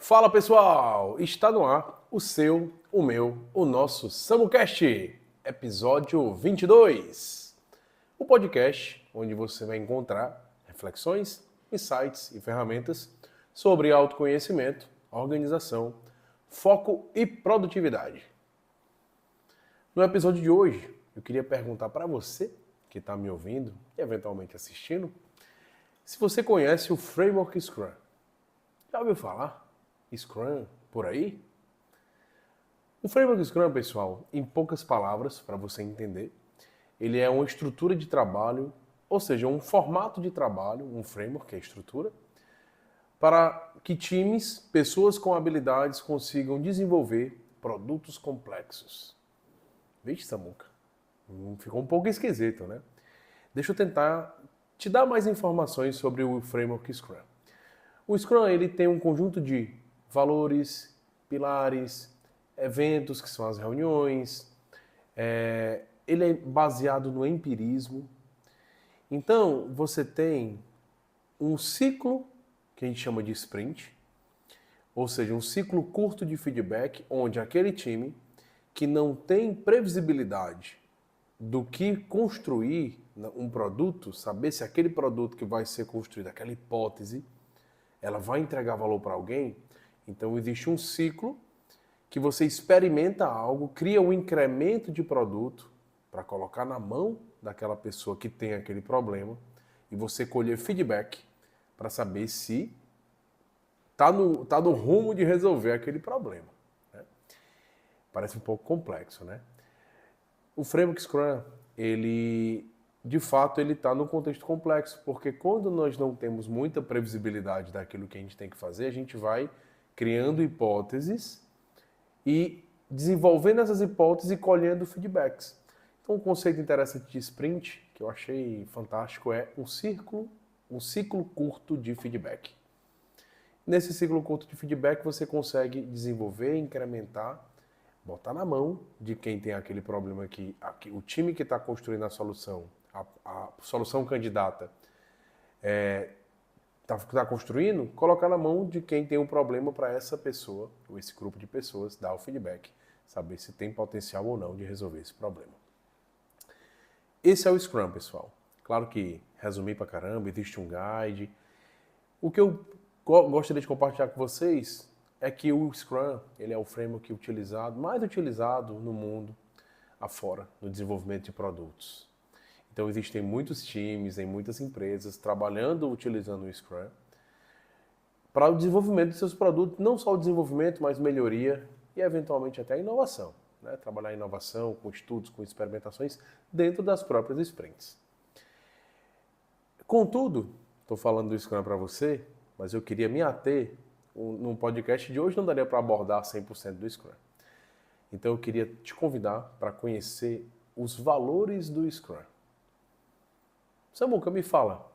Fala pessoal, está no ar o seu, o meu, o nosso SamuCast, episódio 22. O podcast onde você vai encontrar reflexões, insights e ferramentas sobre autoconhecimento, organização, foco e produtividade. No episódio de hoje, eu queria perguntar para você que está me ouvindo e eventualmente assistindo, se você conhece o Framework Scrum. Já ouviu falar? Scrum por aí? O Framework Scrum, pessoal, em poucas palavras, para você entender, ele é uma estrutura de trabalho, ou seja, um formato de trabalho, um framework, que é a estrutura, para que times, pessoas com habilidades consigam desenvolver produtos complexos. Vixe, Samuca, ficou um pouco esquisito, né? Deixa eu tentar te dar mais informações sobre o Framework Scrum. O Scrum ele tem um conjunto de valores, pilares, eventos, que são as reuniões. Ele é baseado no empirismo. Então, você tem um ciclo que a gente chama de sprint, ou seja, um ciclo curto de feedback, onde aquele time que não tem previsibilidade do que construir um produto, saber se aquele produto que vai ser construído, aquela hipótese, ela vai entregar valor para alguém. Então existe um ciclo que você experimenta algo, cria um incremento de produto para colocar na mão daquela pessoa que tem aquele problema e você colher feedback para saber se tá no rumo de resolver aquele problema. Né? Parece um pouco complexo, né? O Framework Scrum, ele de fato ele está num contexto complexo, porque quando nós não temos muita previsibilidade daquilo que a gente tem que fazer, a gente vai criando hipóteses e desenvolvendo essas hipóteses e colhendo feedbacks. Então, um conceito interessante de sprint, que eu achei fantástico, é um ciclo curto de feedback. Nesse ciclo curto de feedback, você consegue desenvolver, incrementar, botar na mão de quem tem aquele problema que o time que está construindo a solução, a solução candidata, está construindo, colocar na mão de quem tem um problema para essa pessoa, ou esse grupo de pessoas, dar o feedback, saber se tem potencial ou não de resolver esse problema. Esse é o Scrum, pessoal. Claro que resumi pra caramba, existe um guide. O que eu gostaria de compartilhar com vocês é que o Scrum, ele é o framework mais utilizado no mundo afora, no desenvolvimento de produtos. Então existem muitos times, em muitas empresas, trabalhando, utilizando o Scrum para o desenvolvimento de seus produtos, não só o desenvolvimento, mas melhoria e eventualmente até a inovação. Né? Trabalhar a inovação com estudos, com experimentações dentro das próprias sprints. Contudo, estou falando do Scrum para você, mas eu queria me ater, num podcast de hoje não daria para abordar 100% do Scrum. Então eu queria te convidar para conhecer os valores do Scrum. Samuca, me fala,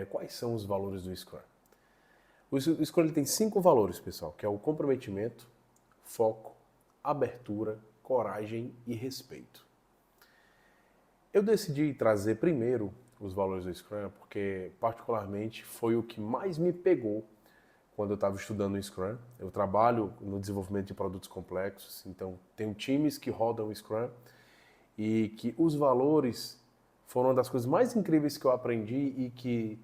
quais são os valores do Scrum? O Scrum ele tem 5 valores, pessoal, que é o comprometimento, foco, abertura, coragem e respeito. Eu decidi trazer primeiro os valores do Scrum porque, particularmente, foi o que mais me pegou quando eu estava estudando o Scrum. Eu trabalho no desenvolvimento de produtos complexos, então tenho times que rodam o Scrum e que os valores foram uma das coisas mais incríveis que eu aprendi e que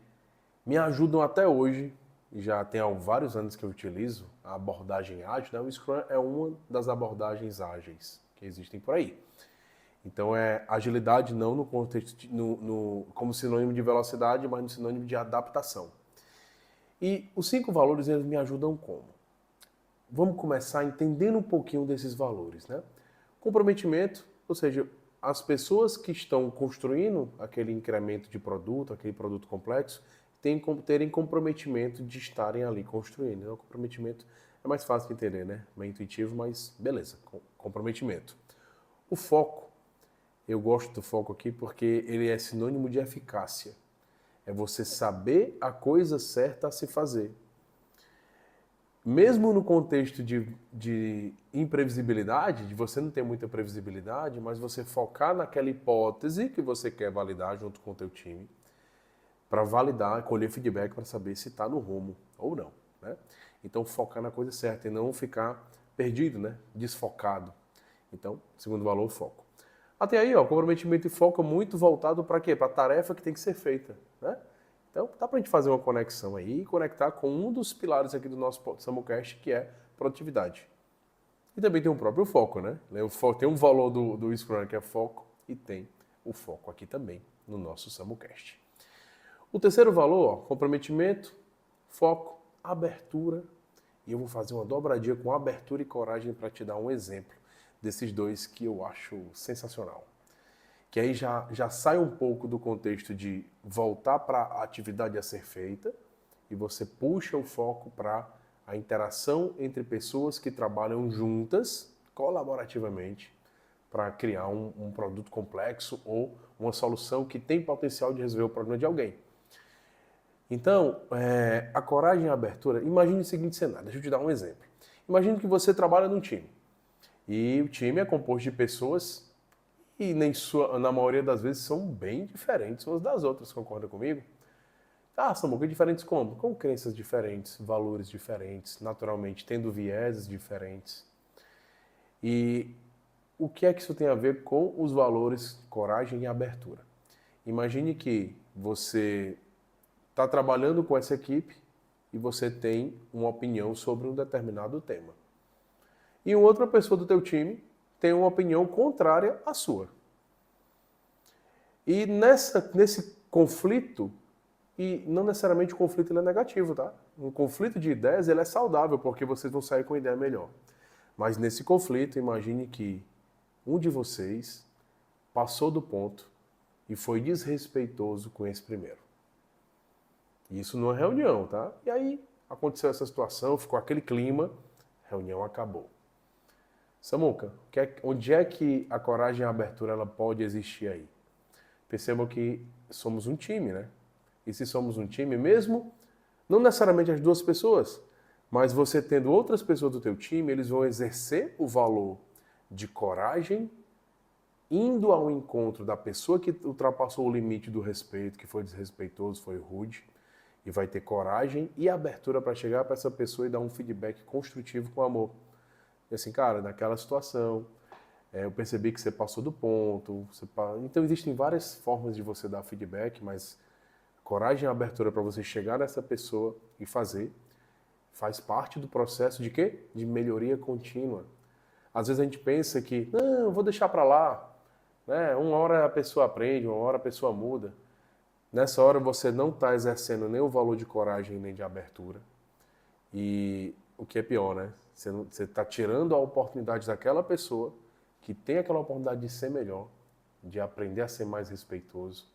me ajudam até hoje. Já tem há vários anos que eu utilizo a abordagem ágil, né? O Scrum é uma das abordagens ágeis que existem por aí. Então é agilidade não no contexto como sinônimo de velocidade, mas no sinônimo de adaptação. E os 5 valores eles me ajudam como? Vamos começar entendendo um pouquinho desses valores, né? Comprometimento, ou seja, as pessoas que estão construindo aquele incremento de produto, aquele produto complexo, terem comprometimento de estarem ali construindo. O comprometimento é mais fácil de entender, né? É intuitivo, mas beleza, comprometimento. O foco, eu gosto do foco aqui porque ele é sinônimo de eficácia. É você saber a coisa certa a se fazer. Mesmo no contexto de imprevisibilidade, de você não ter muita previsibilidade, mas você focar naquela hipótese que você quer validar junto com o teu time, para validar, colher feedback para saber se está no rumo ou não. Né? Então, focar na coisa certa e não ficar perdido, né? Desfocado. Então, segundo valor, foco. Até aí, ó, comprometimento e foco é muito voltado para quê? Para a tarefa que tem que ser feita, né? Então, dá para a gente fazer uma conexão aí e conectar com um dos pilares aqui do nosso Samucast, que é produtividade. E também tem o próprio foco, né? Tem um valor do Scrum que é foco e tem o foco aqui também no nosso Samucast. O terceiro valor, ó, comprometimento, foco, abertura. E eu vou fazer uma dobradinha com abertura e coragem para te dar um exemplo desses dois que eu acho sensacional. Que aí já sai um pouco do contexto de voltar para a atividade a ser feita e você puxa o foco para a interação entre pessoas que trabalham juntas, colaborativamente, para criar um produto complexo ou uma solução que tem potencial de resolver o problema de alguém. Então, a coragem e a abertura, imagine o seguinte cenário, deixa eu te dar um exemplo. Imagine que você trabalha num time e o time é composto de pessoas e na maioria das vezes são bem diferentes umas das outras, concorda comigo? Ah, são muito diferentes como? Com crenças diferentes, valores diferentes, naturalmente tendo vieses diferentes. E o que é que isso tem a ver com os valores coragem e abertura? Imagine que você está trabalhando com essa equipe e você tem uma opinião sobre um determinado tema. E uma outra pessoa do teu time tem uma opinião contrária à sua. E nesse conflito, e não necessariamente o conflito ele é negativo, tá? Um conflito de ideias ele é saudável, porque vocês vão sair com uma ideia melhor. Mas nesse conflito, imagine que um de vocês passou do ponto e foi desrespeitoso com esse primeiro. Isso numa reunião, tá? E aí aconteceu essa situação, ficou aquele clima, a reunião acabou. Samuca, onde é que a coragem e a abertura ela pode existir aí? Percebam que somos um time, né? E se somos um time, mesmo, não necessariamente as duas pessoas, mas você tendo outras pessoas do teu time, eles vão exercer o valor de coragem, indo ao encontro da pessoa que ultrapassou o limite do respeito, que foi desrespeitoso, foi rude, e vai ter coragem e abertura para chegar para essa pessoa e dar um feedback construtivo com amor. E assim, cara, naquela situação, eu percebi que você passou do ponto. Então existem várias formas de você dar feedback, mas coragem e abertura para você chegar nessa pessoa e fazer faz parte do processo de quê? De melhoria contínua. Às vezes a gente pensa que, não, vou deixar para lá, né? Uma hora a pessoa aprende, uma hora a pessoa muda. Nessa hora você não está exercendo nem o valor de coragem nem de abertura. E o que é pior, né? Você está tirando a oportunidade daquela pessoa que tem aquela oportunidade de ser melhor, de aprender a ser mais respeitoso,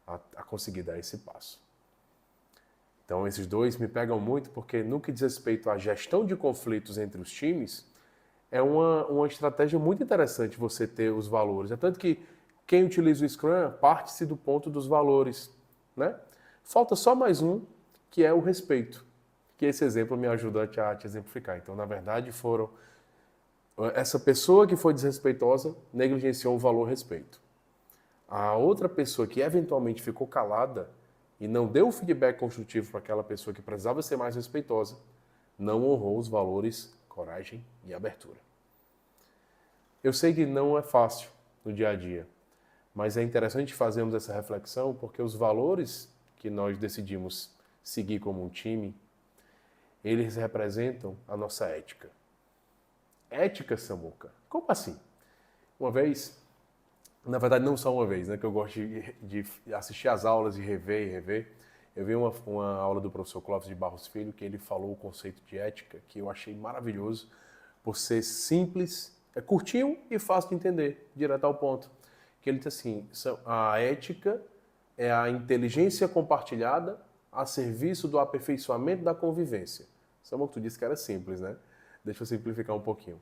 a conseguir dar esse passo. Então esses dois me pegam muito porque no que diz respeito à gestão de conflitos entre os times, é uma estratégia muito interessante você ter os valores. É tanto que quem utiliza o Scrum parte-se do ponto dos valores, né? Falta só mais um, que é o respeito, que esse exemplo me ajuda a te exemplificar. Então, na verdade, essa pessoa que foi desrespeitosa negligenciou o valor respeito. A outra pessoa que eventualmente ficou calada e não deu o feedback construtivo para aquela pessoa que precisava ser mais respeitosa, não honrou os valores coragem e abertura. Eu sei que não é fácil no dia a dia, mas é interessante fazermos essa reflexão porque os valores que nós decidimos seguir como um time, eles representam a nossa ética. Ética, Samuca? Como assim? Uma vez, na verdade não só uma vez, né, que eu gosto de assistir às aulas e rever, eu vi uma aula do professor Clóvis de Barros Filho que ele falou o conceito de ética, que eu achei maravilhoso, por ser simples, curtinho e fácil de entender, direto ao ponto. Que ele diz assim, a ética é a inteligência compartilhada a serviço do aperfeiçoamento da convivência. Samuca, tu disse que era simples, né? Deixa eu simplificar um pouquinho.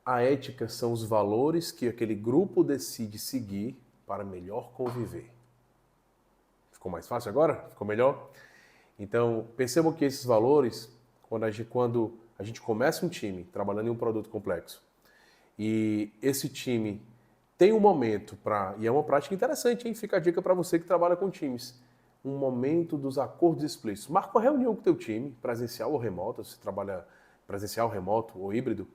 A ética são os valores que aquele grupo decide seguir para melhor conviver. Ficou mais fácil agora? Ficou melhor? Então, percebam que esses valores, quando a gente começa um time trabalhando em um produto complexo, e esse time tem um momento e é uma prática interessante, hein? Fica a dica para você que trabalha com times. um momento dos acordos explícitos. Marca uma reunião com o teu time, presencial ou remota, se você trabalha presencial, remoto ou híbrido.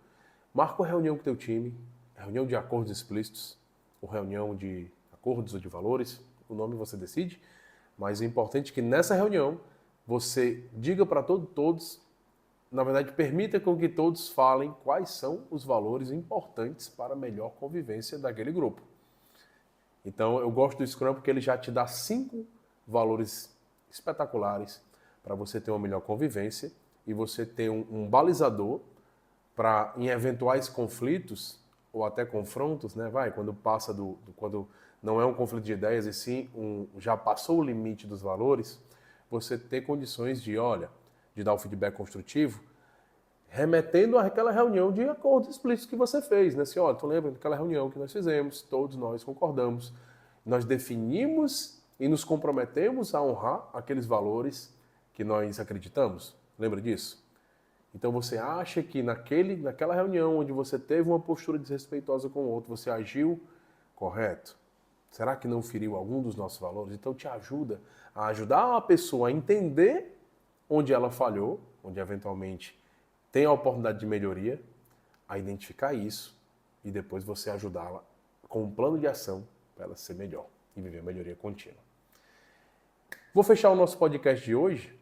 Marca uma reunião com o teu time, reunião de acordos explícitos, ou reunião de acordos ou de valores, o nome você decide, mas o importante é que nessa reunião você diga para todos, na verdade, permita com que todos falem quais são os valores importantes para a melhor convivência daquele grupo. Então, eu gosto do Scrum porque ele já te dá 5 valores espetaculares para você ter uma melhor convivência e você ter um balizador para, em eventuais conflitos ou até confrontos, né? Quando passa quando não é um conflito de ideias e sim já passou o limite dos valores, você ter condições de dar o feedback construtivo, remetendo àquela reunião de acordos explícitos que você fez, né? Assim, tu lembra daquela reunião que nós fizemos, todos nós concordamos, nós definimos e nos comprometemos a honrar aqueles valores que nós acreditamos. Lembra disso? Então você acha que naquela reunião onde você teve uma postura desrespeitosa com o outro, você agiu correto? Será que não feriu algum dos nossos valores? Então te ajuda a ajudar a pessoa a entender onde ela falhou, onde eventualmente tem a oportunidade de melhoria, a identificar isso e depois você ajudá-la com um plano de ação para ela ser melhor e viver melhoria contínua. Vou fechar o nosso podcast de hoje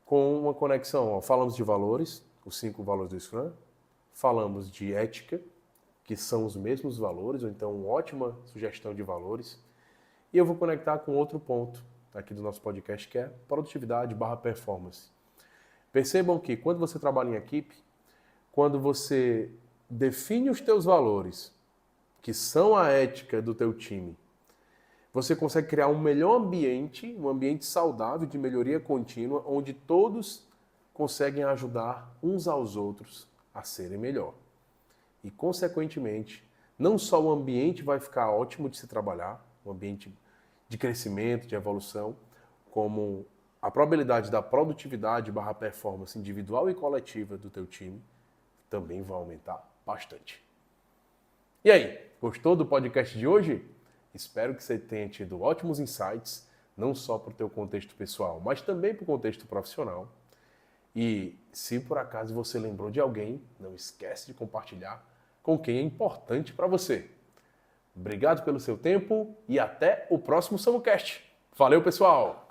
com uma conexão. Falamos de valores, os 5 valores do Scrum, falamos de ética, que são os mesmos valores, ou então uma ótima sugestão de valores, e eu vou conectar com outro ponto aqui do nosso podcast, que é produtividade/performance. Percebam que quando você trabalha em equipe, quando você define os teus valores, que são a ética do teu time, você consegue criar um melhor ambiente, um ambiente saudável de melhoria contínua, onde todos conseguem ajudar uns aos outros a serem melhor. E, consequentemente, não só o ambiente vai ficar ótimo de se trabalhar, um ambiente de crescimento, de evolução, como a probabilidade da produtividade/performance individual e coletiva do teu time também vai aumentar bastante. E aí, gostou do podcast de hoje? Espero que você tenha tido ótimos insights, não só para o teu contexto pessoal, mas também para o contexto profissional. E se por acaso você lembrou de alguém, não esquece de compartilhar com quem é importante para você. Obrigado pelo seu tempo e até o próximo SamuCast. Valeu, pessoal!